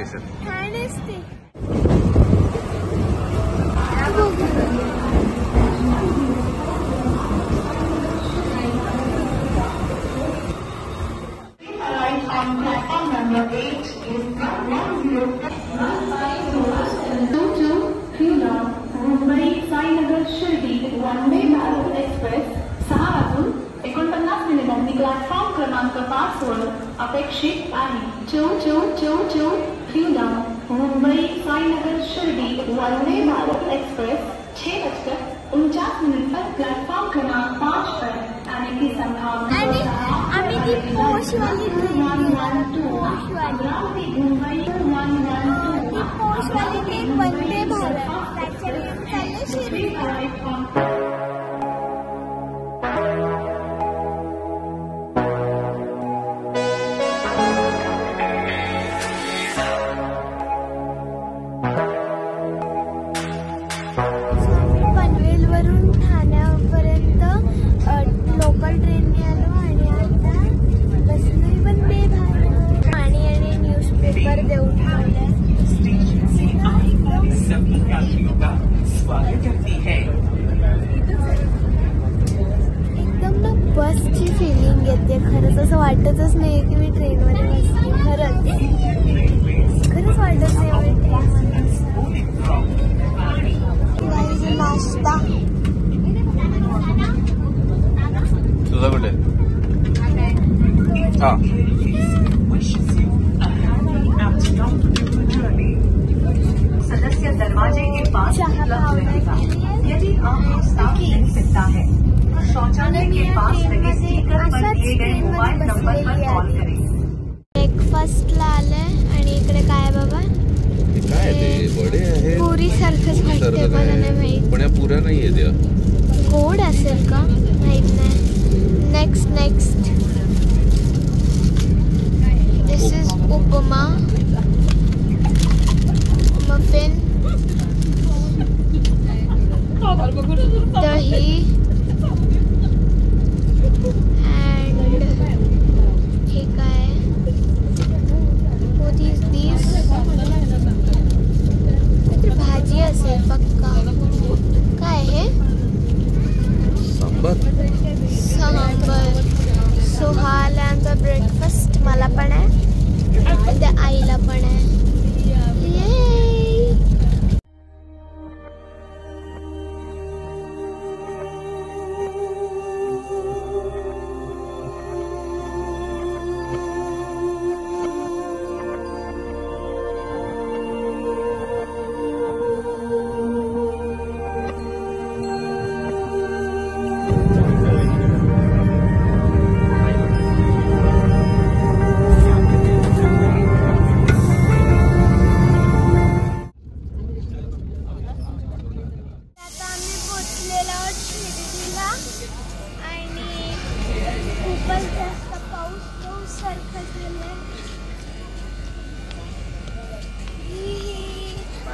Station. Mumbai Sainagar Shirdi Vande Bharat express 6:49 platform क्रमांक 5 वर अपेक्षित आहे. मुंबई साईनगर शिर्डी वंदे भारत एक्सप्रेस 6:49 पर प्लॅटफॉर्म क्रमांक 5 पर आने की संभावना है. वंदे भारत शिर्डी. लोकल ट्रेनने आलो आणि आता बसलोय वंदे भारत. पाणी आणि न्यूजपेपर देऊन ठेवलंय. एकदम ना बसची फिलिंग येते. खरंच असं वाटतच नाही की मी ट्रेनमध्ये बसते. खरंच वाटत नाही मी ट्रेनमध्ये. नाश्ता तुझा कुठे? हा सदस्य दरवाजे के पास यदि आपको साफ नहीं सकता है तो शौचालय के पास लगे स्टिकर पर दिए गए मोबाइल नंबर पर कॉल करें. ब्रेकफास्टला आलंय आणि इकडे काय बाबा काय ते बडे आहे. पुरी सारखंच वाटते मला नाही माहित. पण या पुऱ्या नाहीये त्या. गोड असेल का माहित नाही. Next this is upma muffin दही अँड हे काय भाजी असेल पक्का. काय हे सांबार. सो हा आला आमचा ब्रेकफास्ट. मला पण आहे आणि त्या आईला पण आहे.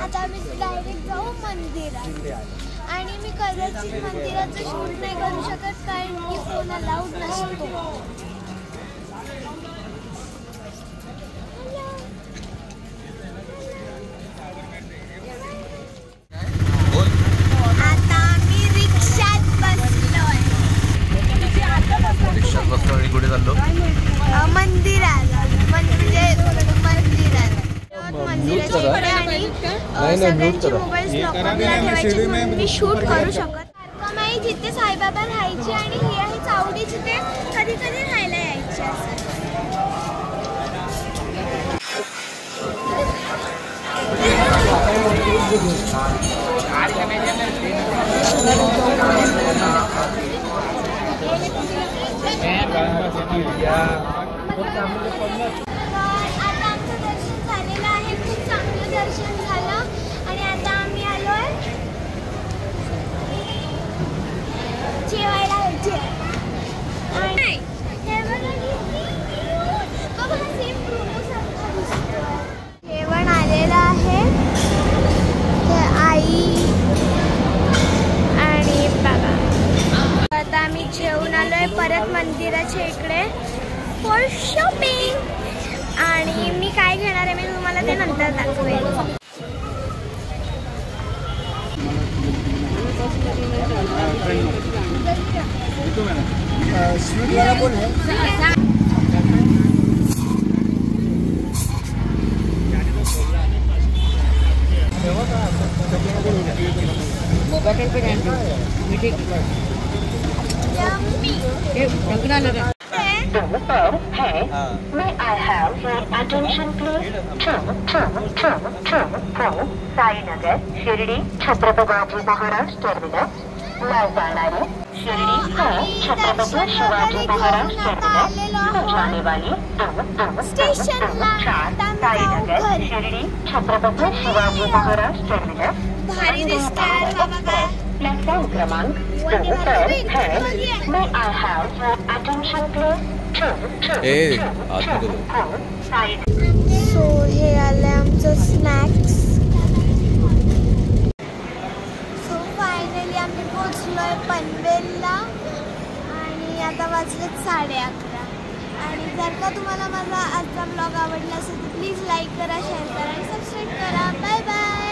आता आम्ही डायरेक्ट जाऊ मंदिरात. आणि मी कदाचित मंदिराचं शूट नाही करू शकत कारण की फोन अलाउड नसतो. आता आम्ही रिक्षात बसलोय. आणि कुठे चाललो? मंदिराला. म्हणजे मंदिरात सगळ्यांची मोबाईल लॉकअपला ठेवायची म्हणून मी शूट करू शकत. माई जिथे साईबाबा राहायचे आणि ही आहे चावडी जिथे कधी कधी राहायला यायचे. आता आमचं दर्शन झालेलं आहे. खूप चांगलं दर्शन झालं आणि आता आम्ही आलोय जेवायला. जेवण आलेलं आहे. आई आणि बाबा. आता आम्ही जेवून आलोय परत मंदिराच्या इकडे फॉर शॉपिंग. आणि मी काय घेणार आहे मी तुम्हाला ते नंतर दाखवेल. May I have your attention please? Sainagar Shirdi Chhatrapati Maharaj terminus ला जाणारी शिर्डी छत्रपती शिवाजी महाराज टर्मिनस जाने वाली 2-4 साईनगर शिर्डी छत्रपती शिवाजी महाराज टर्मिनस भारी दिसतंय बाबा काय. प्लेटफॉर्म क्रमांक 2 पर है. May I have your attention please? So हे आलं आमचं स्नॅक्स. सो फायनली आम्ही पोचलोय पनवेलला आणि आता वाजलेत 11:30. आणि जर का तुम्हाला माझा आजचा ब्लॉग आवडला असेल तर प्लीज लाईक करा, शेअर करा आणि सबस्क्राईब करा. Bye bye.